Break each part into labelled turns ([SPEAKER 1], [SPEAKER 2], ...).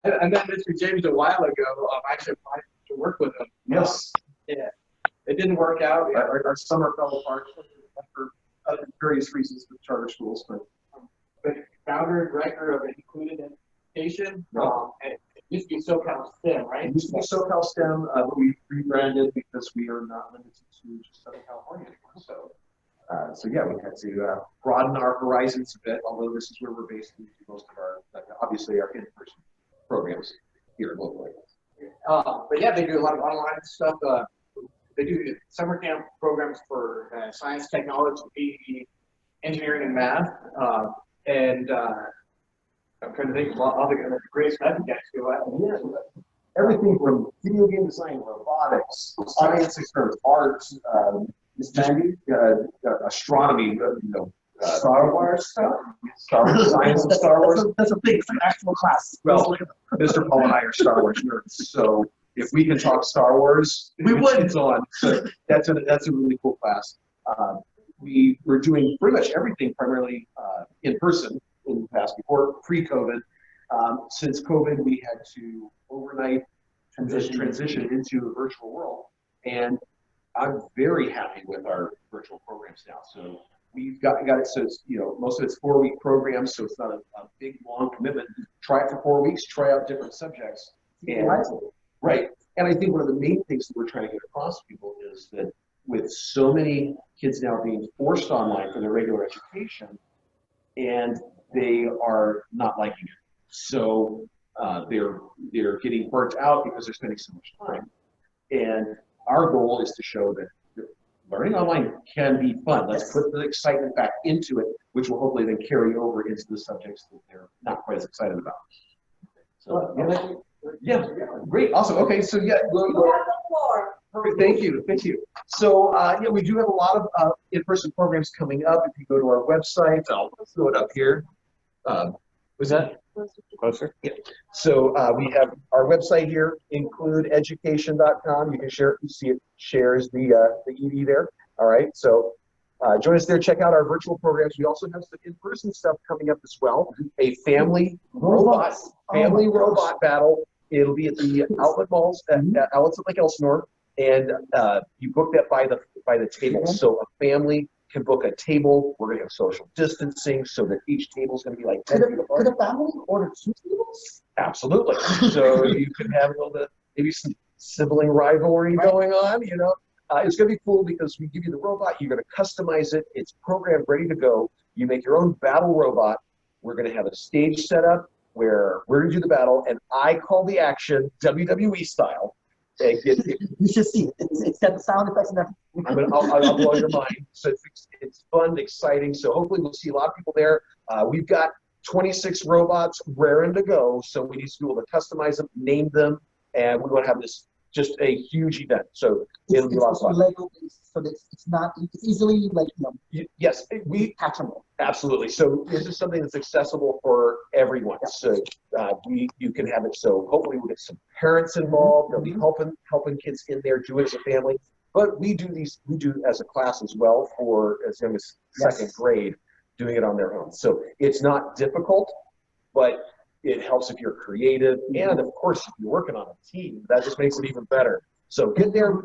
[SPEAKER 1] I met Mr. James a while ago. I actually applied to work with him.
[SPEAKER 2] Yes.
[SPEAKER 1] Yeah. It didn't work out.
[SPEAKER 2] Our summer fell apart for various reasons with charter schools,
[SPEAKER 1] But founder and director of includED Education.
[SPEAKER 2] Yep.
[SPEAKER 1] And it used to be SoCal S.T.E.M, right?
[SPEAKER 2] it used to be SoCal STEM, but we rebranded because we are not limited to just Southern California anymore. So yeah, we had to broaden our horizons a bit, although this is where we're based. We do most of our, obviously, our in-person programs here locally.
[SPEAKER 1] But yeah, they do a lot of online stuff. They do summer camp programs for science, technology, PE, engineering, and math. I'm trying to think of all the great stuff you guys do.
[SPEAKER 2] Yeah, everything from video game design, robotics, science experiments, art, astronomy, Star Wars stuff, Star Wars science and Star Wars.
[SPEAKER 3] That's a big actual class.
[SPEAKER 2] Well, Mr. Paul and I are Star Wars nerds, so if we can talk Star Wars,
[SPEAKER 3] we would.
[SPEAKER 2] It's on. So that's a really cool class. We were doing pretty much everything primarily in person in the past, before pre-COVID. Since COVID, we had to overnight transition into a virtual world, and I'm very happy with our virtual programs now. So we've got it. So it's, most of it's 4-week programs, so it's not a big long commitment. Try it for 4 weeks. Try out different subjects. And, right. And I think one of the main things that we're trying to get across to people is that with so many kids now being forced online for their regular education, and they are not liking it. So they're getting burnt out because they're spending so much time. And our goal is to show that learning online can be fun. Let's put the excitement back into it, which will hopefully then carry over into the subjects that they're not quite as excited about. So yeah, great, awesome. Okay, so yeah, perfect. Thank you. So yeah, we do have a lot of in-person programs coming up. If you go to our website, I'll throw it up here. Was that closer? Yeah. So we have our website here, includeeducation.com. You can share. You see it shares the ED there. All right. So join us there. Check out our virtual programs. We also have some in-person stuff coming up as well. A family robot battle. It'll be at the outlet malls outlets at Lake Elsinore, and you book that by the table. So a family can book a table. We're gonna have social distancing so that each table is gonna be like 10 feet apart.
[SPEAKER 3] Could a family order 2 tables?
[SPEAKER 2] Absolutely. So you can have a little bit, maybe some sibling rivalry going on. It's gonna be cool because we give you the robot. You're gonna customize it. It's programmed, ready to go. You make your own battle robot. We're gonna have a stage set up where we're gonna do the battle, and I call the action WWE style.
[SPEAKER 3] You should see it. It's got the sound effects and everything.
[SPEAKER 2] I'll blow your mind. So it's fun, exciting. So hopefully we'll see a lot of people there. We've got 26 robots raring to go. So we need to be able to customize them, name them, and we want to have this just a huge event. So it'll be a lot of fun.
[SPEAKER 3] Lego based, so it's easily
[SPEAKER 2] Yes, we
[SPEAKER 3] patchable.
[SPEAKER 2] Absolutely. So this is something that's accessible for everyone. So you can have it. So hopefully we'll get some parents involved. They'll be helping kids in there do it as a family. But we do as a class as well for as young as second grade, doing it on their own. So it's not difficult, but it helps if you're creative, and of course, if you're working on a team, that just makes it even better. So get there,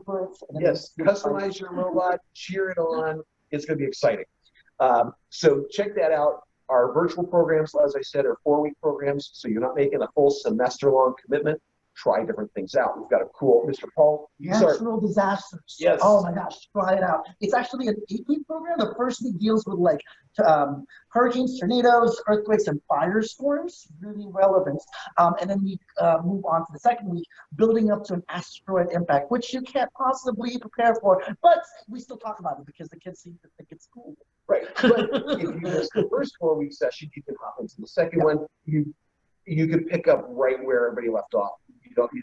[SPEAKER 2] yes, customize your robot, cheer it on. It's going to be exciting. So check that out. Our virtual programs, as I said, are 4-week programs, so you're not making a full semester-long commitment. Try different things out. We've got a cool, Mr. Paul.
[SPEAKER 3] Natural disasters.
[SPEAKER 2] Yes.
[SPEAKER 3] Oh my gosh, try it out. It's actually an 8-week program. The first week deals with hurricanes, tornadoes, earthquakes, and firestorms. Really relevant. And then we move on to the second week, building up to an asteroid impact, which you can't possibly prepare for, but we still talk about it because the kids seem to think it's cool.
[SPEAKER 2] Right. But if you miss the first 4-week session, you can hop into the second one. You can pick up right where everybody left off.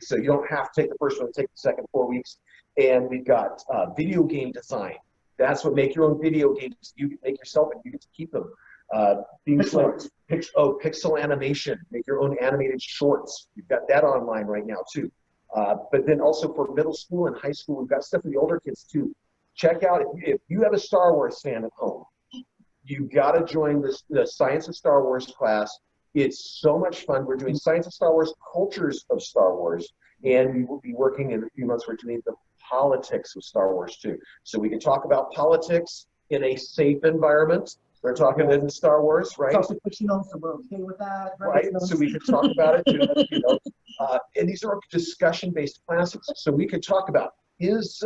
[SPEAKER 2] So you don't have to take the first one, take the second 4 weeks. And we've got video game design. That's what make your own video games. You can make yourself and you get to keep them. Things like pixel animation, make your own animated shorts. You've got that online right now too. But then also for middle school and high school, we've got stuff for the older kids too. Check out, if you have a Star Wars fan at home, you've got to join the Science of Star Wars class. It's so much fun. We're doing science of Star Wars, cultures of Star Wars, and we will be working in a few months. We're doing the politics of Star Wars too. So we can talk about politics in a safe environment. We're talking in Star Wars, right?
[SPEAKER 3] It's also fictional, so we're okay with that, right?
[SPEAKER 2] Right. So we can talk about it too. You know, and these are discussion-based classes. So we could talk about is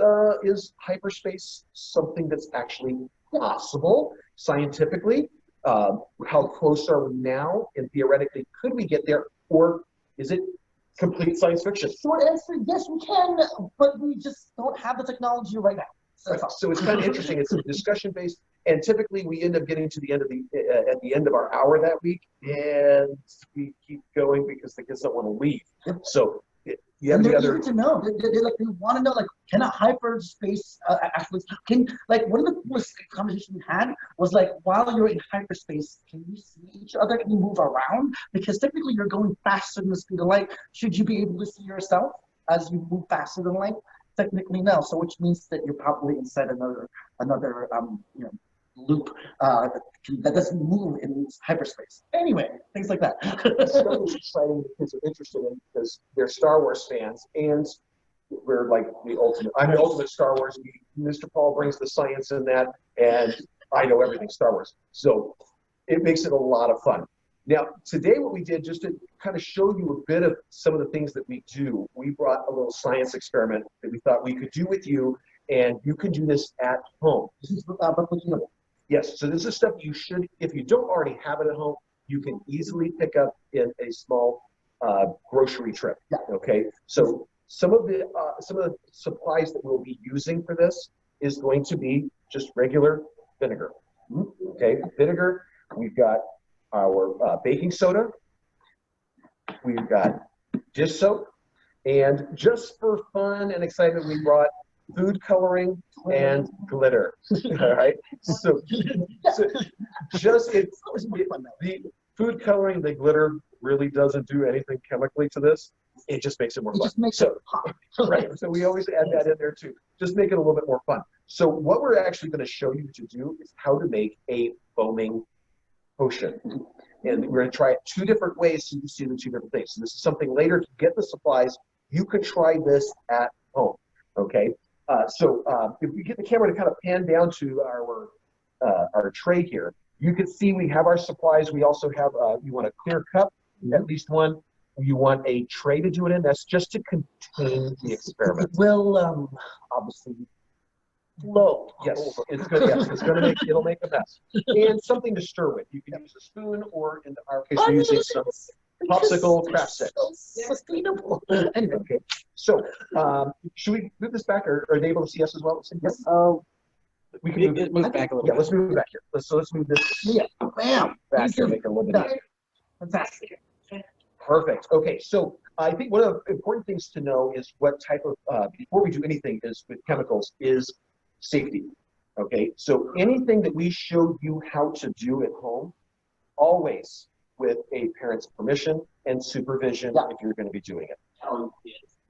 [SPEAKER 2] hyperspace something that's actually possible scientifically? How close are we now? And theoretically, could we get there? Or is it complete science fiction?
[SPEAKER 3] Short answer, yes, we can, but we just don't have the technology right now.
[SPEAKER 2] Right. So it's kind of interesting. It's discussion based, and typically we end up getting to the end of at the end of our hour that week, and we keep going because the kids don't want to leave. So you have
[SPEAKER 3] and
[SPEAKER 2] the
[SPEAKER 3] they're
[SPEAKER 2] other.
[SPEAKER 3] eager to know. They want to know, like, can a hyperspace actually, like, one of the coolest conversations we had was like, while you're in hyperspace, can you see each other? Can you move around? Because technically you're going faster than the speed of light. Should you be able to see yourself as you move faster than light? Technically no. So which means that you're probably inside another loop that doesn't move in hyperspace. Anyway, things like that.
[SPEAKER 2] Stuff is exciting the kids are interested in because they're Star Wars fans, and we're like the ultimate. I'm the ultimate Star Wars. Mr. Paul brings the science in that, and I know everything Star Wars. So it makes it a lot of fun. Now, today what we did, just to kind of show you a bit of some of the things that we do, we brought a little science experiment that we thought we could do with you, and you can do this at home.
[SPEAKER 3] This is
[SPEAKER 2] Yes, so this is stuff you should, if you don't already have it at home, you can easily pick up in a small grocery trip.
[SPEAKER 3] Yeah.
[SPEAKER 2] Okay, so some of the supplies that we'll be using for this is going to be just regular vinegar. Okay, vinegar. We've got our baking soda. We've got dish soap, and just for fun and excitement, we brought food coloring and glitter. All right. So just the food coloring, the glitter really doesn't do anything chemically to this. It just makes it more fun.
[SPEAKER 3] It just makes it pop.
[SPEAKER 2] Right. So we always add that in there too. Just make it a little bit more fun. So what we're actually going to show you to do is how to make a foaming potion. And we're going to try it 2 different ways so you can see the 2 different things. So this is something later to get the supplies. You could try this at home. Okay. So if we get the camera to kind of pan down to our tray here, you can see we have our supplies. We also have, you want a clear cup, at least one. You want a tray to do it in. That's just to contain the experiment.
[SPEAKER 3] It will obviously flow.
[SPEAKER 2] Yes, it's good. Yes, it'll make a mess. And something to stir with. You can use a spoon, or in our case, we're using some popsicle craft sticks.
[SPEAKER 3] Sustainable. Anyway.
[SPEAKER 2] Okay. So should we move this back, or are they able to see us as well?
[SPEAKER 3] Yes.
[SPEAKER 2] We can
[SPEAKER 1] move back a little bit.
[SPEAKER 2] Yeah, let's move it back here. Let's move this
[SPEAKER 3] Bam.
[SPEAKER 2] back here, make it a little bit easier.
[SPEAKER 3] Fantastic.
[SPEAKER 2] Perfect. Okay, so I think one of the important things to know is what type of, before we do anything is with chemicals, is safety. Okay, so anything that we show you how to do at home, always with a parent's permission and supervision if you're going to be doing it.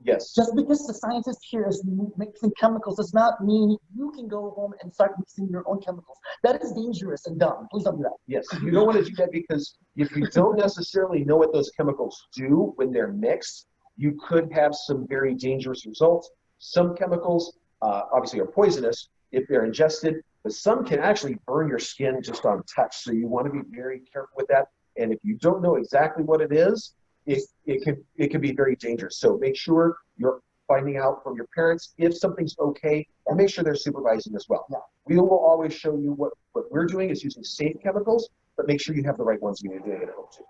[SPEAKER 2] Yes.
[SPEAKER 3] Just because the scientist here is mixing chemicals does not mean you can go home and start mixing your own chemicals. That is dangerous and dumb. Please don't do that.
[SPEAKER 2] Yes, you don't want to do that, because if you don't necessarily know what those chemicals do when they're mixed, you could have some very dangerous results. Some chemicals obviously are poisonous if they're ingested, but some can actually burn your skin just on touch. So you want to be very careful with that. And if you don't know exactly what it is, it can be very dangerous. So make sure you're finding out from your parents if something's okay, and make sure they're supervising as well.
[SPEAKER 3] Yeah.
[SPEAKER 2] We will always show you what we're doing is using safe chemicals, but make sure you have the right ones when you're doing it at home too.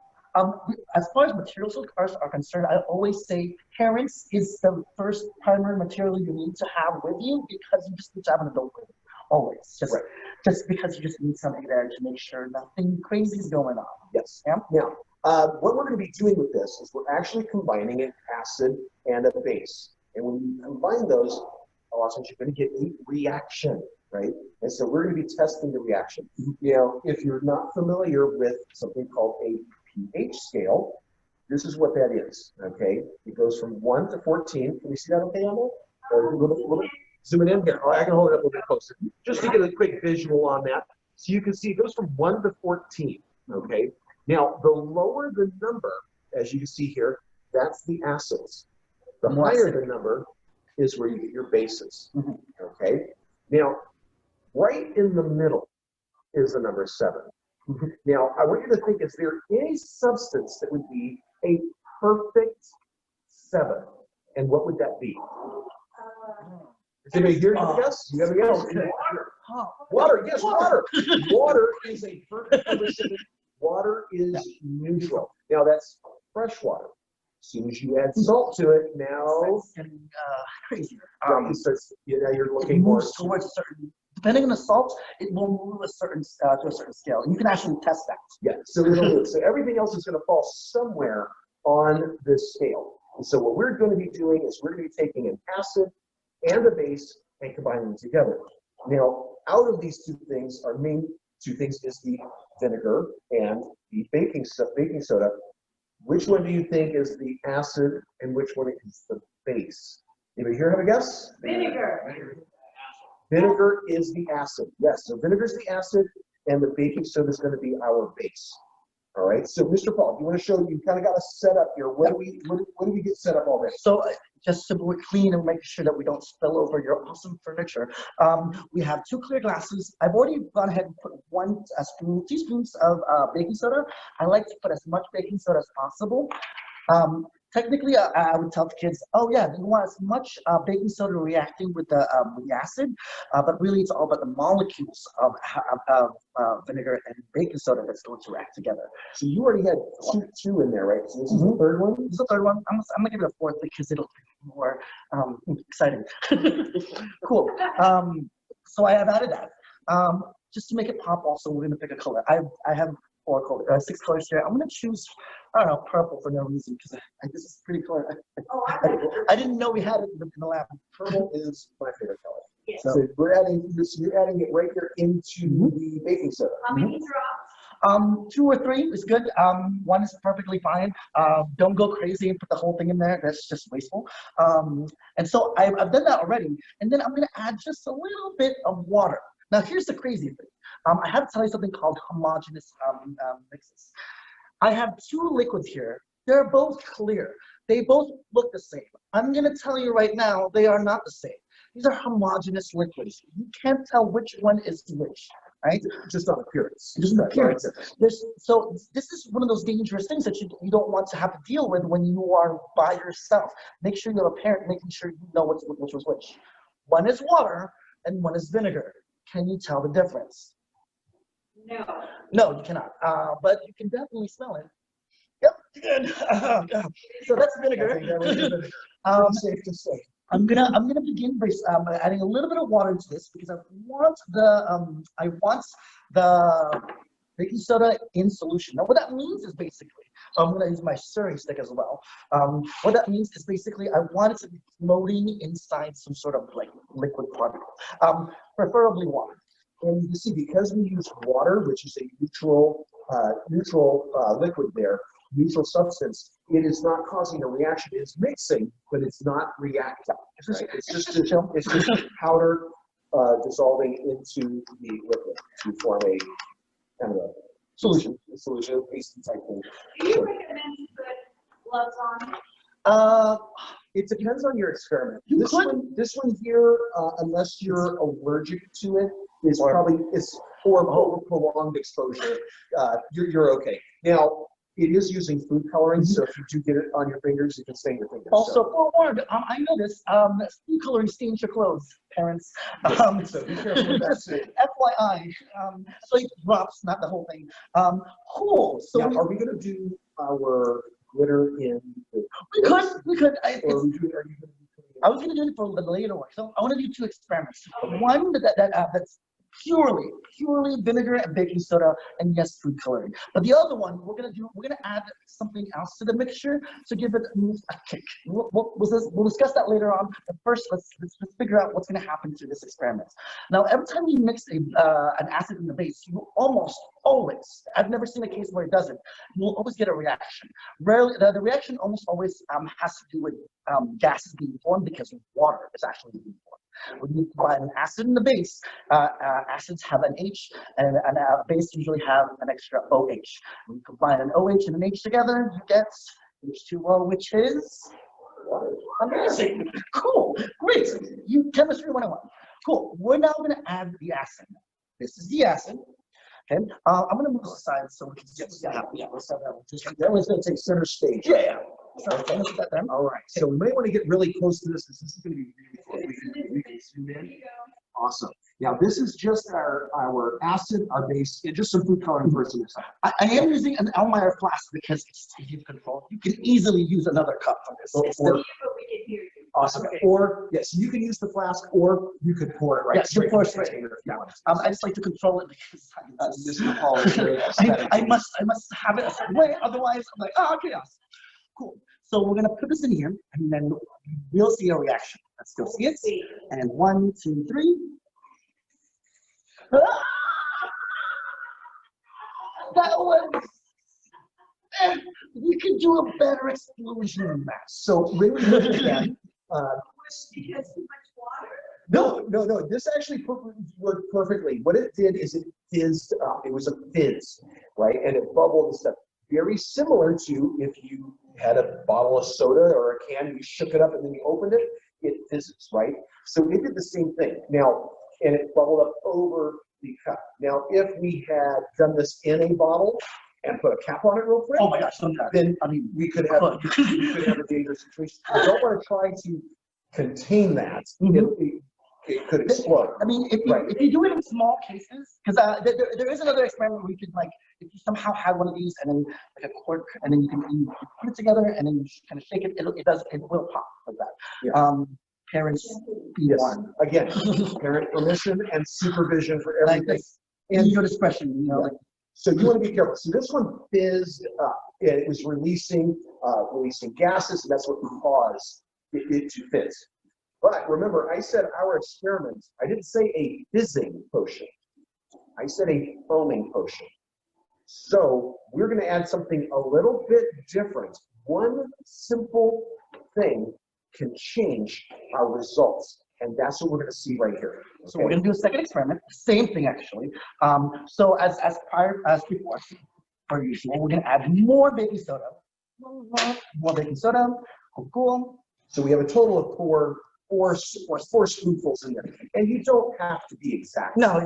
[SPEAKER 3] As far as materials are concerned, I always say parents is the first primary material you need to have with you, because you just need to have an adult with you. Always. Just because you just need somebody there to make sure nothing crazy is going on.
[SPEAKER 2] Yes.
[SPEAKER 3] Yeah.
[SPEAKER 2] Now, what we're going to be doing with this is we're actually combining an acid and a base. And when you combine those, a lot of times you're going to get a reaction, right? And so we're going to be testing the reaction. You know, if you're not familiar with something called a pH scale, this is what that is, okay? It goes from 1 to 14. Can we see that okay on there? A little bit. Zoom it in here. Oh, I can hold it up a little bit closer. Just to get a quick visual on that. So you can see it goes from 1 to 14, okay? Now, the lower the number, as you can see here, that's the acids. The higher the number is where you get your bases. Okay? Now, right in the middle is the number 7. Now, I want you to think, is there any substance that would be a perfect 7? And what would that be? Is anybody here? You guess? You have a guess? Water. Water, yes, water. Water is a perfect number 7. Water is neutral. Now, that's fresh water. As soon as you add salt to it, now
[SPEAKER 3] It's getting crazier.
[SPEAKER 2] Now you're looking more
[SPEAKER 3] towards a certain, depending on the salt, it will move a certain to a certain scale. And you can actually test that.
[SPEAKER 2] Yeah, so it'll move. So everything else is going to fall somewhere on this scale. And so what we're going to be doing is we're going to be taking an acid and a base and combining them together. Now, out of these two things, our main two things is the vinegar and the baking soda. Which one do you think is the acid and which one is the base? Anybody here have a guess?
[SPEAKER 4] Vinegar.
[SPEAKER 2] Vinegar is the acid. Yes, so vinegar is the acid and the baking soda is going to be our base. All right, so Mr. Paul, you want to show, you kind of got us set up here. What do we get set up already?
[SPEAKER 3] So just so we're clean and make sure that we don't spill over your awesome furniture, we have 2 clear glasses. I've already gone ahead and put 1 teaspoons of baking soda. I like to put as much baking soda as possible. Technically, I would tell the kids, oh yeah, you want as much baking soda reacting with the acid, but really it's all about the molecules of vinegar and baking soda that's going to react together.
[SPEAKER 2] So you already had two in there, right? So this is the third one?
[SPEAKER 3] This is the third one. I'm gonna give it a 4th because it'll be more exciting. Cool. So I have added that. Just to make it pop also, we're gonna pick a color. I have 6 colors here. I'm gonna choose, I don't know, purple for no reason because this is pretty color. I didn't know we had it in the lab.
[SPEAKER 2] Purple is my favorite color.
[SPEAKER 4] Yes.
[SPEAKER 2] So you're adding it right there into the baking soda.
[SPEAKER 4] How many drops?
[SPEAKER 3] 2 or 3 is good. 1 is perfectly fine. Don't go crazy and put the whole thing in there. That's just wasteful. And so I've done that already. And then I'm gonna add just a little bit of water. Now here's the crazy thing. I have to tell you something called homogeneous mixes. I have 2 liquids here. They're both clear. They both look the same. I'm going to tell you right now, they are not the same. These are homogeneous liquids. You can't tell which one is which, right?
[SPEAKER 2] Just on appearance.
[SPEAKER 3] Just on appearance. So this is one of those dangerous things that you don't want to have to deal with when you are by yourself. Make sure you're a parent, making sure you know which was which. One is water and one is vinegar. Can you tell the difference?
[SPEAKER 4] No.
[SPEAKER 3] No, you cannot. But you can definitely smell it. Yep, good. So that's vinegar.
[SPEAKER 2] Safe to say.
[SPEAKER 3] I'm gonna begin by adding a little bit of water into this because I want the baking soda in solution. Now, what that means is basically, I'm gonna use my stirring stick as well. What that means is basically I want it to be floating inside some sort of like liquid particle, preferably water.
[SPEAKER 2] And you can see, because we use water, which is a neutral liquid there, neutral substance, it is not causing a reaction. It's mixing, but it's not reacting. Right? It's just powder dissolving into the liquid to form a kind of a solution, pasty type thing.
[SPEAKER 4] Do you recommend to put gloves on?
[SPEAKER 2] It depends on your experiment.
[SPEAKER 3] You
[SPEAKER 2] This one here, unless you're allergic to it, is probably for prolonged exposure. You're okay. Now, it is using food coloring, so if you do get it on your fingers, you can stain your fingers.
[SPEAKER 3] Also, forewarned, I know this. Food coloring stains your clothes, parents.
[SPEAKER 2] So be careful with that too.
[SPEAKER 3] FYI. So it drops, not the whole thing. Cool. So
[SPEAKER 2] Now, are we going to do our glitter in the?
[SPEAKER 3] we could.
[SPEAKER 2] Are you going to do?
[SPEAKER 3] I was going to do it for the later one. So I want to do 2 experiments. One that's purely vinegar and baking soda, and yes, food coloring. But the other one, we're gonna add something else to the mixture to give it a kick. We'll discuss that later on. But first, let's figure out what's gonna happen to this experiment. Now, every time you mix an acid in the base, you almost always, I've never seen a case where it doesn't, you'll always get a reaction. Rarely, the reaction almost always has to do with gases being formed because water is actually being formed. When you combine an acid and a base, acids have an H, and a base usually have an extra OH. When you combine an OH and an H together, you get H2O, which is amazing. Cool, great. You chemistry 101. Cool. We're now going to add the acid. This is the acid. Okay. I'm going to move aside so we can see. Yeah. Let's have that one.
[SPEAKER 2] That one's going to take center stage.
[SPEAKER 3] Yeah. So, okay, let's put that there.
[SPEAKER 2] All right. So we might want to get really close to this. This is going to be really cool. We can zoom in. Awesome. Now this is just our acid, our base, and just some food coloring first in this.
[SPEAKER 3] I am using an Elmeyer flask because it's easy to control. You can easily use another cup for this.
[SPEAKER 2] Awesome.
[SPEAKER 3] Okay.
[SPEAKER 2] Or yes, you can use the flask, or you could pour it right.
[SPEAKER 3] Yes, you pour it straight.
[SPEAKER 2] Yeah.
[SPEAKER 3] I just like to control it because
[SPEAKER 2] Mr. Paul is very
[SPEAKER 3] I must have it a certain way. Otherwise, I'm like, oh, chaos. Cool. So we're gonna put this in here, and then we'll see a reaction. Let's go see it. And 1, 2, 3. Ah! That was. We could do a better explosion than that.
[SPEAKER 2] So when we look at that,
[SPEAKER 4] Because too much water?
[SPEAKER 2] no. This actually worked perfectly. What it did is it fizzed up. It was a fizz, right? And it bubbled and stuff. Very similar to if you had a bottle of soda or a can, you shook it up and then you opened it, it fizzes, right? So it did the same thing. Now, and it bubbled up over the cup. Now, if we had done this in a bottle and put a cap on it real quick,
[SPEAKER 3] Oh my gosh,
[SPEAKER 2] then I mean we could have a dangerous situation. We don't want to try to contain that. It could explode.
[SPEAKER 3] I mean, if you do it in small cases, because there is another experiment where you could, like, if you somehow had one of these and then like a cork, and then you put it together and then you kind of shake it, it will pop like that.
[SPEAKER 2] Yeah.
[SPEAKER 3] Parents,
[SPEAKER 2] Yes. Again, parent permission and supervision for everything.
[SPEAKER 3] like this, and your discretion, you know.
[SPEAKER 2] Yeah.
[SPEAKER 3] Like,
[SPEAKER 2] so you want to be careful. So this one fizzed up. It was releasing gases, and that's what caused it to fizz. But remember, I said our experiment. I didn't say a fizzing potion. I said a foaming potion. So we're going to add something a little bit different. One simple thing can change our results. And that's what we're going to see right here. Okay?
[SPEAKER 3] So we're going to do a second experiment, same thing actually. So as before, per usual, we're going to add more baking soda. More baking soda. Cool.
[SPEAKER 2] So we have a total of four spoonfuls in there. And you don't have to be exact.
[SPEAKER 3] No,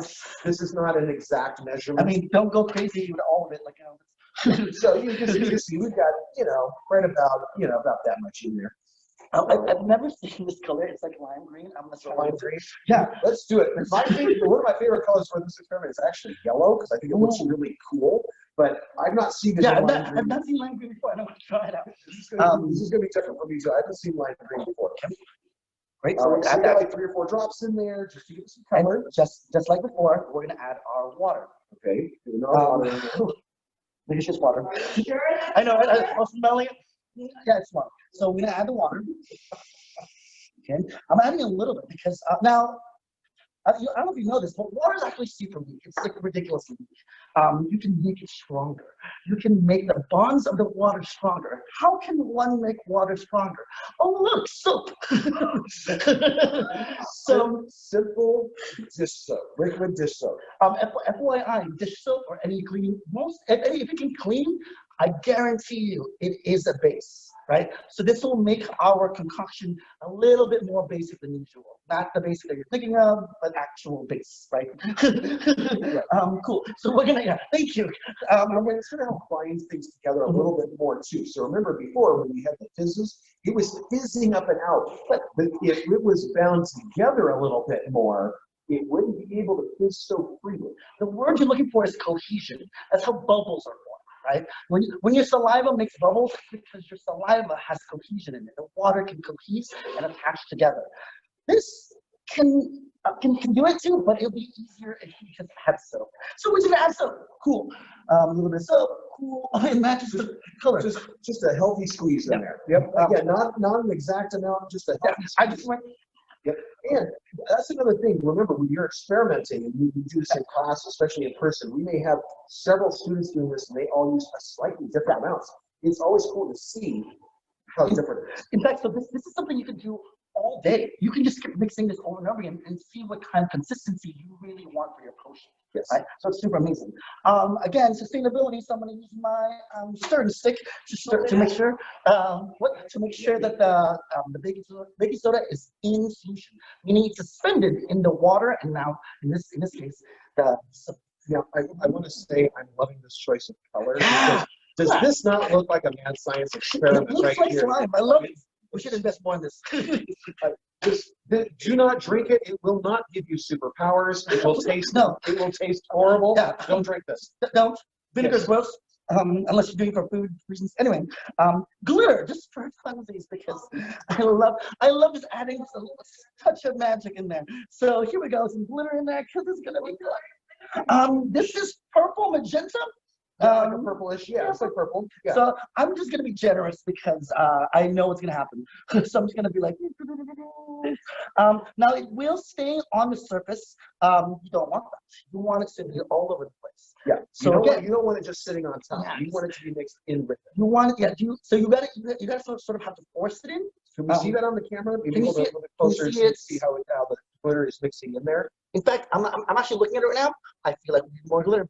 [SPEAKER 2] this is not an exact measurement.
[SPEAKER 3] I mean, don't go crazy with all of it, like, you know.
[SPEAKER 2] So you just see we've got, right about that much in there.
[SPEAKER 3] I've never seen this color. It's like lime green. I'm gonna try
[SPEAKER 2] Lime green.
[SPEAKER 3] Yeah,
[SPEAKER 2] Let's do it. One of my favorite colors for this experiment is actually yellow because I think it looks really cool. But I've not seen it.
[SPEAKER 3] yeah.
[SPEAKER 2] in
[SPEAKER 3] I've not seen lime green before. I want to try it out.
[SPEAKER 2] This is gonna be different for me too. I haven't seen lime green before.
[SPEAKER 3] Great.
[SPEAKER 2] So
[SPEAKER 3] So
[SPEAKER 2] we're
[SPEAKER 3] we're
[SPEAKER 2] gonna
[SPEAKER 3] gonna
[SPEAKER 2] add
[SPEAKER 3] add
[SPEAKER 2] like 3 or 4 drops in there just to give it some
[SPEAKER 3] that.
[SPEAKER 2] color.
[SPEAKER 3] And just like before, we're gonna add our water.
[SPEAKER 2] Okay. Doing our water in there.
[SPEAKER 3] Maybe it's just water.
[SPEAKER 4] Sure.
[SPEAKER 3] I know. I'm smelling it. Yeah, it's water. So we're gonna add the water. Okay. I'm adding a little bit because now. I don't know if you know this, but water is actually super weak. It's like ridiculously weak. You can make it stronger. You can make the bonds of the water stronger. How can one make water stronger? Oh, look, soap. So
[SPEAKER 2] simple dish soap, liquid dish soap.
[SPEAKER 3] FYI, dish soap or any cleaning, if it can clean, I guarantee you it is a base, right? So this will make our concoction a little bit more basic than usual. Not the basic that you're thinking of, but actual base, right? Cool. So we're gonna, thank you.
[SPEAKER 2] And we're going to help bind things together a little bit more too. So remember before when we had the fizzes, it was fizzing up and out. But if it was bound together a little bit more, it wouldn't be able to fizz so freely.
[SPEAKER 3] The word you're looking for is cohesion. That's how bubbles are formed, right? When your saliva makes bubbles, it's because your saliva has cohesion in it. The water can cohere and attach together. This can do it too, but it'll be easier if you just add soap. So we're just gonna add soap. Cool. A little bit of soap. Cool. It matches the color.
[SPEAKER 2] Just a healthy squeeze in there. Yep. Again, not an exact amount, just a healthy squeeze.
[SPEAKER 3] I just went.
[SPEAKER 2] Yep. And that's another thing. Remember, when you're experimenting and you do this in class, especially in person, we may have several students doing this and they all use a slightly different amounts. It's always cool to see how different it is.
[SPEAKER 3] In fact, so this is something you can do all day. You can just keep mixing this over and over again and see what kind of consistency you really want for your potion.
[SPEAKER 2] Yes.
[SPEAKER 3] Right? So it's super amazing. Again, sustainability. So I'm going to use my stirring stick to make sure that the baking soda is in solution, meaning it's suspended in the water. And now in this case,
[SPEAKER 2] Yeah, I want to say I'm loving this choice of color. Because does this not look like a mad science experiment
[SPEAKER 3] it looks
[SPEAKER 2] right
[SPEAKER 3] like
[SPEAKER 2] here?
[SPEAKER 3] slime. I love it. We should invest more in this.
[SPEAKER 2] Do not drink it. It will not give you superpowers. It will taste.
[SPEAKER 3] No.
[SPEAKER 2] It will taste horrible.
[SPEAKER 3] Yeah.
[SPEAKER 2] Don't drink this.
[SPEAKER 3] Don't. Vinegar's
[SPEAKER 2] Yes.
[SPEAKER 3] gross. Unless you're doing it for food reasons. Anyway, glitter, just for funsies, because I love just adding a little touch of magic in there. So here we go, some glitter in there, because it's gonna be good. This is purple magenta.
[SPEAKER 2] Like a purplish, yeah, it's like purple. Yeah.
[SPEAKER 3] So I'm just gonna be generous because I know what's gonna happen. So I'm just gonna be like, now it will stay on the surface. You don't want that. You want it to be all over the place.
[SPEAKER 2] Yeah.
[SPEAKER 3] So
[SPEAKER 2] you don't want it just sitting on top.
[SPEAKER 3] Yeah.
[SPEAKER 2] You want it to be mixed in with it.
[SPEAKER 3] you want it, yeah. So you gotta sort of have to force it in.
[SPEAKER 2] Can we see that on the camera? Maybe
[SPEAKER 3] Can you
[SPEAKER 2] a little
[SPEAKER 3] see it?
[SPEAKER 2] bit closer
[SPEAKER 3] Can you
[SPEAKER 2] so
[SPEAKER 3] see
[SPEAKER 2] you
[SPEAKER 3] it?
[SPEAKER 2] see how the glitter is mixing in there.
[SPEAKER 3] In fact, I'm actually looking at it right now. I feel like we need more glitter.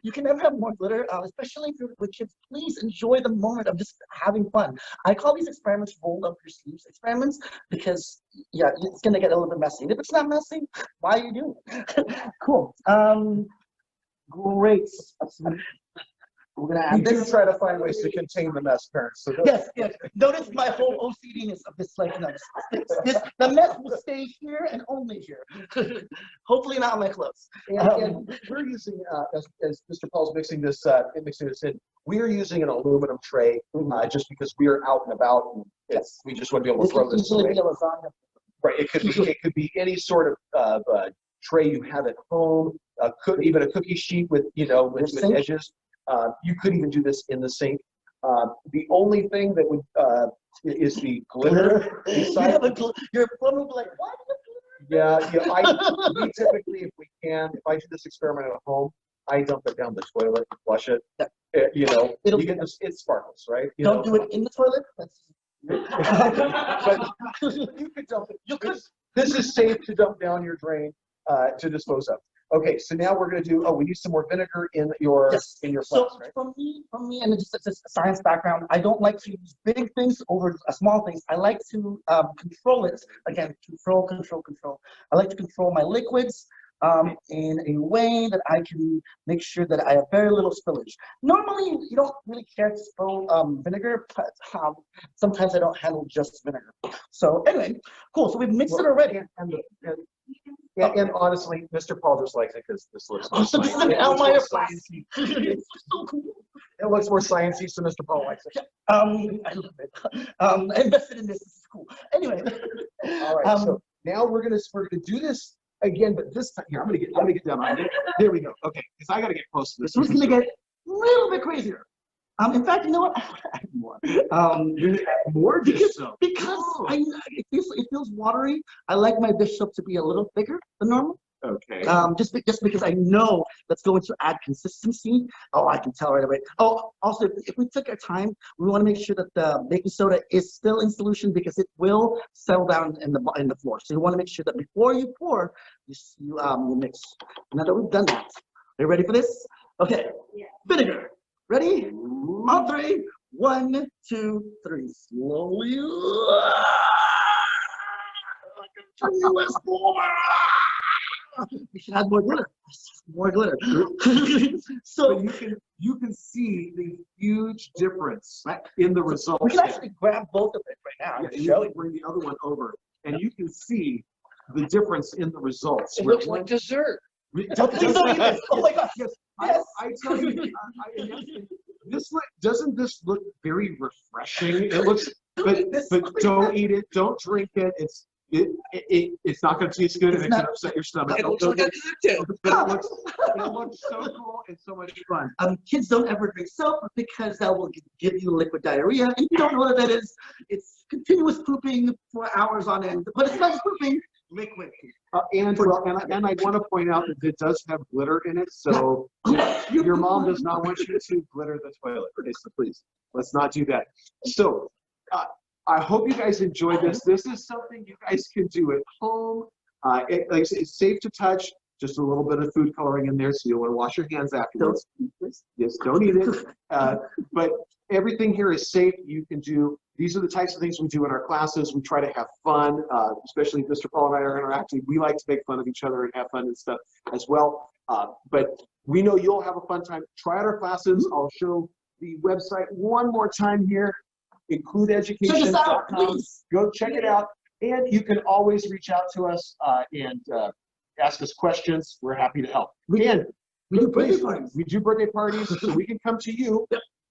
[SPEAKER 3] You can never have more glitter, especially if you're with kids. Please enjoy the moment of just having fun. I call these experiments roll up your sleeves experiments because, yeah, it's going to get a little bit messy. And if it's not messy, why are you doing it? Cool. Great. We're going to
[SPEAKER 2] We
[SPEAKER 3] add
[SPEAKER 2] do
[SPEAKER 3] this.
[SPEAKER 2] try to find ways to contain the mess, parents. So
[SPEAKER 3] Yes, yes. Notice my whole OCDness of this, like, the mess will stay here and only here. Hopefully not on my clothes.
[SPEAKER 2] and we're using, as Mr. Paul's mixing this in, we are using an aluminum tray just because we are out and about. And we just want to be able to throw this away. Right. It could be any sort of tray you have at home. Even a cookie sheet with with edges. You could even do this in the sink. The only thing that would is the glitter.
[SPEAKER 3] Your plumber will be like, why do you have
[SPEAKER 2] Yeah. We typically, if we can, if I do this experiment at home, I dump it down the toilet and flush it. You get this. It sparkles, right?
[SPEAKER 3] Don't do it in the toilet.
[SPEAKER 2] But you could dump it. This is safe to dump down your drain to dispose of. Okay, so now we're going to do. Oh, we need some more vinegar in your flask, right?
[SPEAKER 3] For me, and just a science background, I don't like to use big things over small things. I like to control it. Again, control. I like to control my liquids in a way that I can make sure that I have very little spillage. Normally, you don't really care to spill vinegar, but sometimes I don't handle just vinegar. So anyway, cool. So we've mixed it already.
[SPEAKER 2] And honestly, Mr. Paul just likes it because this looks more
[SPEAKER 3] So this is an Elmire sciencey. It's so cool.
[SPEAKER 2] It looks more sciencey, so Mr. Paul likes it.
[SPEAKER 3] I love it. I invested in this. This is cool. Anyway.
[SPEAKER 2] All right. So now we're gonna do this again, but this time here I'm gonna get down on it. There we go. Okay, because I gotta get close to this.
[SPEAKER 3] This one's gonna get a little bit crazier. In fact, you know what? I want to add more.
[SPEAKER 2] You're gonna add more dish soap
[SPEAKER 3] because it feels watery. I like my dish soap to be a little thicker than normal.
[SPEAKER 2] Okay.
[SPEAKER 3] Just because I know that's going to add consistency. Oh, I can tell right away. Oh, also, if we took our time, we want to make sure that the baking soda is still in solution because it will settle down in the floor. So you want to make sure that before you pour, you mix. Now that we've done that, are you ready for this? Okay.
[SPEAKER 4] Yeah.
[SPEAKER 3] Vinegar. Ready? On 3. 1, 2, 3. Slowly. We should add more glitter. More glitter. So
[SPEAKER 2] you can see the huge difference in the results.
[SPEAKER 3] we can actually grab both of it right now.
[SPEAKER 2] Yeah, and you can bring the other one over, and you can see the difference in the results.
[SPEAKER 1] It looks like dessert.
[SPEAKER 3] Please don't eat this. Oh my gosh.
[SPEAKER 2] Yes.
[SPEAKER 3] Yes.
[SPEAKER 2] I tell you, doesn't this look very refreshing? It looks, but don't eat it. Don't drink it. It's not going to taste good, and it can upset your stomach.
[SPEAKER 1] It looks like a cocktail.
[SPEAKER 2] But it looks so cool and so much fun.
[SPEAKER 3] Kids don't ever drink soap because that will give you liquid diarrhea. And if you don't know what that is, it's continuous pooping for hours on end. But it's not just pooping, liquid.
[SPEAKER 2] And I want to point out that it does have glitter in it, so your mom does not want you to glitter the toilet. Okay, so please, let's not do that. So I hope you guys enjoyed this. This is something you guys can do at home. Like I say, it's safe to touch. Just a little bit of food coloring in there, so you'll want to wash your hands afterwards.
[SPEAKER 3] Don't eat this.
[SPEAKER 2] Yes, don't eat it. But everything here is safe. You can do. These are the types of things we do in our classes. We try to have fun, especially if Mr. Paul and I are interacting. We like to make fun of each other and have fun and stuff as well. But we know you'll have a fun time. Try out our classes. I'll show the website one more time here. includEducation.com. Go check it out. And you can always reach out to us and ask us questions. We're happy to help. And
[SPEAKER 3] We do birthday parties.
[SPEAKER 2] we do birthday parties, so we can come to you.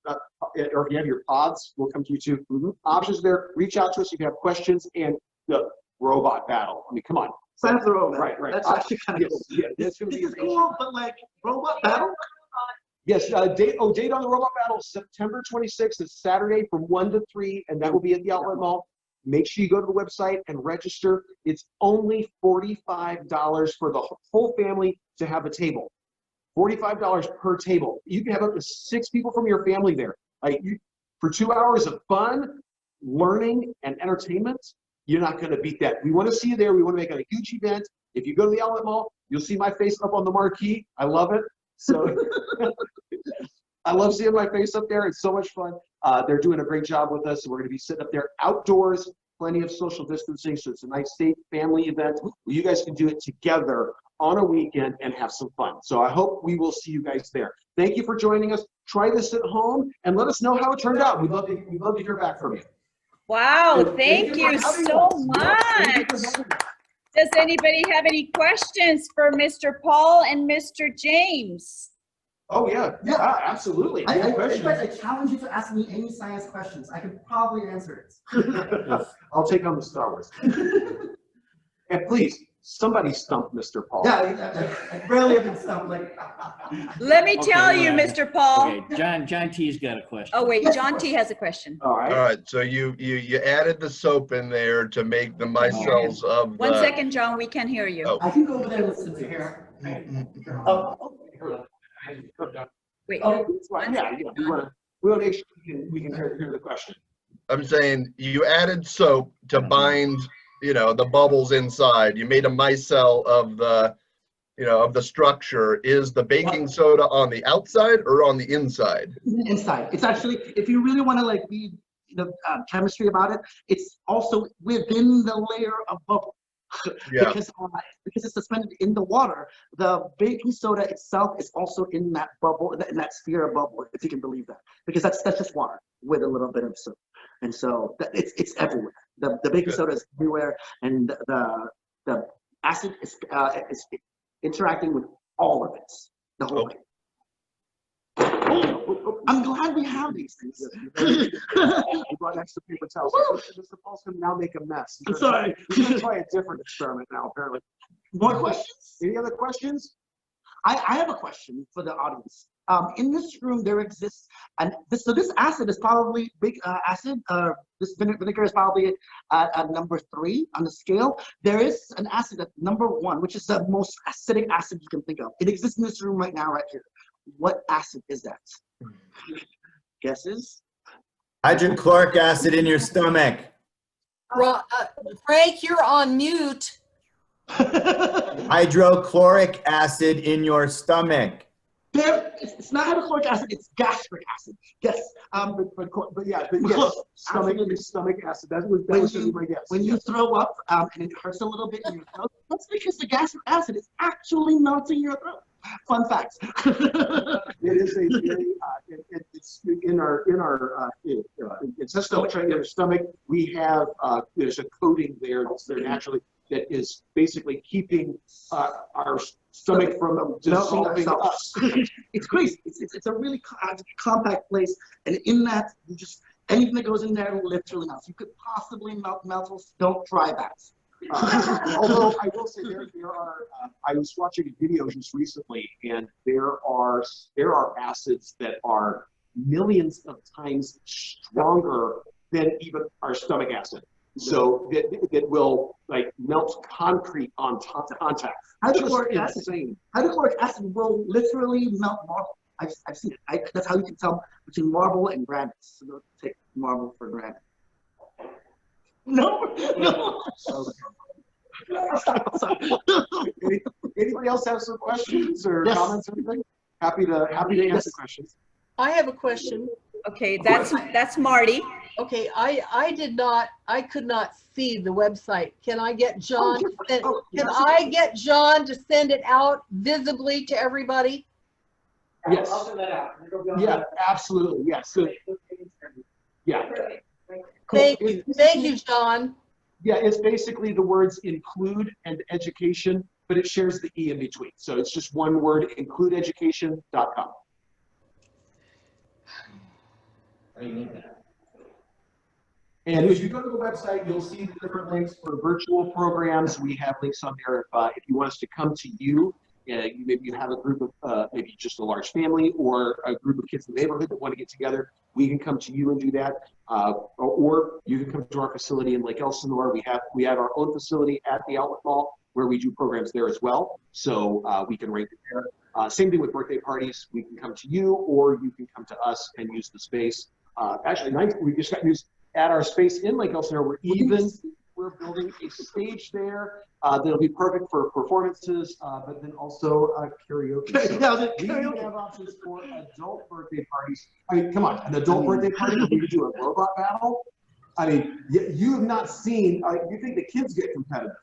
[SPEAKER 2] Or if you have your pods, we'll come to you too. Options there. Reach out to us if you have questions. And the robot battle. I mean, come on.
[SPEAKER 3] Sign up for the robot.
[SPEAKER 2] Right.
[SPEAKER 3] That's actually kind of cool.
[SPEAKER 2] Yeah, that's going to
[SPEAKER 3] This
[SPEAKER 2] be
[SPEAKER 3] is cool, but like robot battle.
[SPEAKER 2] Yes, date on the robot battle, September 26th is Saturday from 1 to 3, and that will be at the Outlet Mall. Make sure you go to the website and register. It's only $45 for the whole family to have a table. $45 per table. You can have up to 6 people from your family there. For 2 hours of fun, learning, and entertainment, you're not going to beat that. We want to see you there. We want to make it a huge event. If you go to the Outlet Mall, you'll see my face up on the marquee. I love it. So I love seeing my face up there. It's so much fun. They're doing a great job with us. We're going to be sitting up there outdoors, plenty of social distancing. So it's a nice state family event where you guys can do it together on a weekend and have some fun. So I hope we will see you guys there. Thank you for joining us. Try this at home and let us know how it turned out. We'd love to hear back from you.
[SPEAKER 5] Wow,
[SPEAKER 2] And
[SPEAKER 5] thank you
[SPEAKER 2] for having
[SPEAKER 5] so
[SPEAKER 2] us. Yes, thank you for
[SPEAKER 5] much.
[SPEAKER 2] having us.
[SPEAKER 5] Does anybody have any questions for Mr. Paul and Mr. James?
[SPEAKER 2] Oh, yeah. Yeah, absolutely.
[SPEAKER 3] In
[SPEAKER 2] Good
[SPEAKER 3] fact,
[SPEAKER 2] question.
[SPEAKER 3] I challenge you to ask me any science questions. I can probably answer it.
[SPEAKER 2] I'll take on the Star Wars. And please, somebody stump Mr. Paul.
[SPEAKER 3] Yeah, I rarely have been stumped like.
[SPEAKER 5] Let me tell you,
[SPEAKER 6] Okay.
[SPEAKER 5] Mr. Paul.
[SPEAKER 6] Okay, John T's got a question.
[SPEAKER 5] Oh, wait, John T has a question.
[SPEAKER 2] All right.
[SPEAKER 7] All right, so you added the soap in there to make the micelles of the.
[SPEAKER 5] 1 second, John, we can't hear you.
[SPEAKER 7] Oh.
[SPEAKER 3] I can go over there and listen to her. Oh,
[SPEAKER 5] Wait,
[SPEAKER 2] Oh, that's fine. Yeah. We want to make sure we can hear the question.
[SPEAKER 7] I'm saying you added soap to bind, the bubbles inside. You made a micelle of the structure. Is the baking soda on the outside or on the inside?
[SPEAKER 3] inside. It's actually, if you really want to be chemistry about it, it's also within the layer of bubble.
[SPEAKER 7] Yeah.
[SPEAKER 3] Because it's suspended in the water, the baking soda itself is also in that bubble, in that sphere of bubble, if you can believe that. Because that's just water with a little bit of soap, and so it's everywhere. The baking soda is everywhere, and the acid is interacting with all of it, the whole
[SPEAKER 7] Okay.
[SPEAKER 3] thing. I'm glad we have these things.
[SPEAKER 2] You brought extra paper towels. Mr. Paul's going to now make a mess.
[SPEAKER 3] I'm sorry.
[SPEAKER 2] We're going to try a different experiment now, apparently.
[SPEAKER 3] More questions?
[SPEAKER 2] Any other questions?
[SPEAKER 3] I have a question for the audience. In this room, there exists, so this acid is probably acid. This vinegar is probably at number 3 on the scale. There is an acid at number 1, which is the most acidic acid you can think of. It exists in this room right now, right here. What acid is that? Guesses?
[SPEAKER 8] Hydrochloric acid in your stomach.
[SPEAKER 9] Frank, you're on mute.
[SPEAKER 8] Hydrochloric acid in your stomach.
[SPEAKER 3] It's not hydrochloric acid, it's gastric acid. Yes.
[SPEAKER 2] But yes, stomach acid. That was my guess.
[SPEAKER 3] When you throw up and it hurts a little bit in your throat, that's because the gastric acid is actually melting your throat. Fun fact.
[SPEAKER 2] It is a very, it's in our intestinal tract, in our stomach, we have, there's a coating there that's there naturally that is basically keeping our stomach from dissolving us.
[SPEAKER 3] It's crazy. It's a really compact place, and in that, you just, anything that goes in there literally melts. You could possibly melt metals. Don't try that.
[SPEAKER 2] Although I will say there are, I was watching a video just recently, and there are acids that are millions of times stronger than even our stomach acid. So that will melt concrete on contact.
[SPEAKER 3] Hydrochloric acid will literally melt marble. I've seen it. That's how you can tell between marble and granite. So don't take marble for granite. No, no.
[SPEAKER 2] Anybody else have some questions or
[SPEAKER 3] Yes.
[SPEAKER 2] comments or anything? Happy to answer questions.
[SPEAKER 9] I have a question.
[SPEAKER 5] Okay, that's Marty.
[SPEAKER 9] Okay, I could not see the website. Can I get John? I get John to send it out visibly to everybody?
[SPEAKER 2] Yes.
[SPEAKER 1] I'll send that out.
[SPEAKER 2] Yeah, absolutely. Yes. So, yeah.
[SPEAKER 9] Thank you, John.
[SPEAKER 2] Yeah, it's basically the words include and education, but it shares the E in between. So it's just one word, includeeducation.com. And if you go to the website, you'll see the different links for virtual programs. We have links on there if you want us to come to you. Maybe you have a group of, maybe just a large family or a group of kids in the neighborhood that want to get together. We can come to you and do that. Or you can come to our facility in Lake Elsinore. We have our own facility at the Outlet Mall where we do programs there as well. So we can rate it there. Same thing with birthday parties. We can come to you or you can come to us and use the space. Actually, we just got used at our space in Lake Elsinore. We're building a stage there that'll be perfect for performances, but then also karaoke. So we even have options for adult birthday parties. I mean, come on, an adult birthday party where we could do a robot battle? I mean, you have not seen, you think the kids get competitive.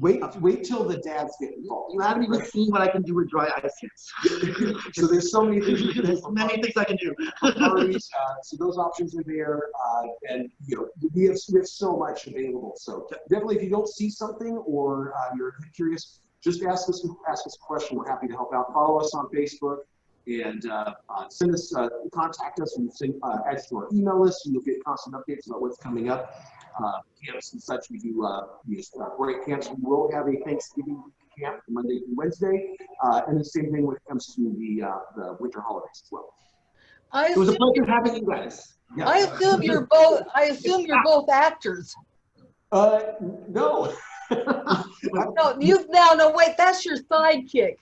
[SPEAKER 2] Wait till the dads get involved.
[SPEAKER 3] You haven't even seen what I can do with dry ice yet.
[SPEAKER 2] So there's so many things we can do.
[SPEAKER 3] There's many things I can do.
[SPEAKER 2] Parties, so those options are there, and we have so much available. So definitely, if you don't see something or you're curious, just ask us a question. We're happy to help out. Follow us on Facebook and send us, contact us, and add to our email list, and you'll get constant updates about what's coming up. Camps and such, we do great camps. We will have a Thanksgiving camp Monday through Wednesday, and the same thing when it comes to the winter holidays as well. It was a pleasure having you guys. Yeah.
[SPEAKER 9] I assume you're both actors.
[SPEAKER 2] No.
[SPEAKER 9] No, wait, that's your sidekick.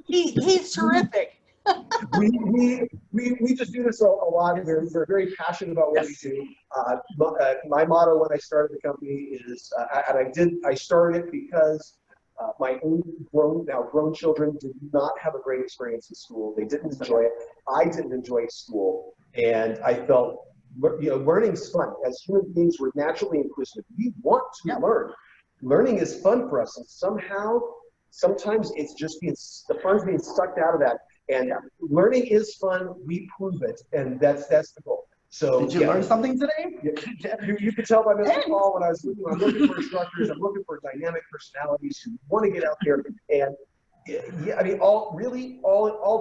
[SPEAKER 9] He's terrific.
[SPEAKER 2] We just do this a lot. We're very passionate about what we do. My motto when I started the company is, and I started it because my own grown children did not have a great experience in school. They didn't enjoy it. I didn't enjoy school, and I felt, learning's fun. As human beings, we're naturally inquisitive. We want to learn. Learning is fun for us, and sometimes it's just the fun's being sucked out of that. And learning is fun. We prove it, and that's the goal. So
[SPEAKER 3] did you learn something today?
[SPEAKER 2] You could tell by Mr. Paul when I'm looking for instructors. I'm looking for dynamic personalities who want to get out there. And I mean, all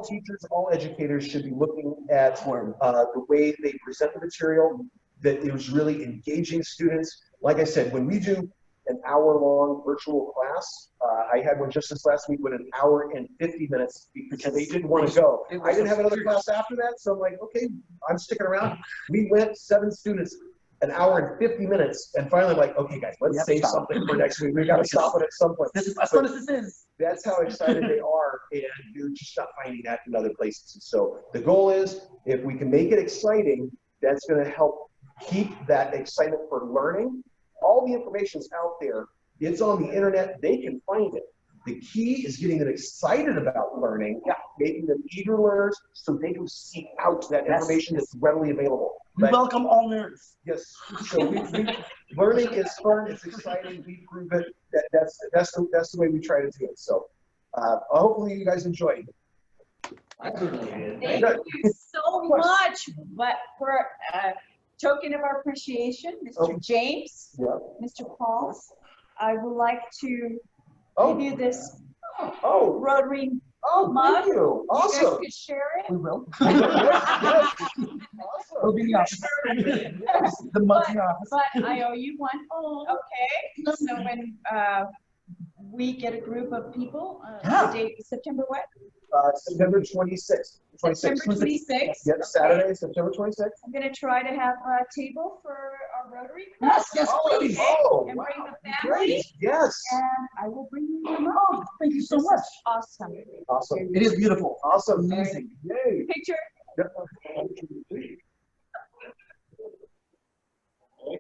[SPEAKER 2] teachers, all educators should be looking at the way they present the material, that it was really engaging students. Like I said, when we do an hour-long virtual class, I had one just this last week with an hour and 50 minutes because they didn't want to go. I didn't have another class after that, so I'm like, okay, I'm sticking around. We went 7 students, an hour and 50 minutes, and finally I'm like, okay guys, let's save something for next week. We got to stop it at some point.
[SPEAKER 3] This is as fun as this is.
[SPEAKER 2] That's how excited they are, and you're just not finding that in other places. So the goal is, if we can make it exciting, that's going to help keep that excitement for learning. All the information's out there. It's on the internet. They can find it. The key is getting them excited about learning, making them eager learners so they can seek out that information that's readily available.
[SPEAKER 3] We welcome all nerds.
[SPEAKER 2] Yes. So learning is fun. It's exciting. We prove it. That's the way we try to do it. So hopefully you guys enjoyed.
[SPEAKER 5] Thank you so much. But for token of our appreciation, Mr. James, Mr. Paul, I would like to give you this Rotary mug.
[SPEAKER 2] Thank you. Awesome.
[SPEAKER 5] You guys could share it.
[SPEAKER 3] We will.
[SPEAKER 2] Awesome.
[SPEAKER 3] We'll be in the office. The mug's in the office.
[SPEAKER 5] But I owe you one. Okay. So when we get a group of people, the date September what?
[SPEAKER 2] September 26th.
[SPEAKER 5] September 26th.
[SPEAKER 2] Yep, Saturday, September 26th.
[SPEAKER 5] I'm going to try to have a table for our Rotary.
[SPEAKER 3] Yes, please.
[SPEAKER 5] And bring the family.
[SPEAKER 2] Great. Yes.
[SPEAKER 5] And I will bring you your mug.
[SPEAKER 3] Oh, thank you so much.
[SPEAKER 5] Awesome.
[SPEAKER 2] Awesome.
[SPEAKER 3] It is beautiful.
[SPEAKER 2] Awesome.
[SPEAKER 3] Amazing.
[SPEAKER 2] Yay.
[SPEAKER 5] Picture.
[SPEAKER 2] Yep.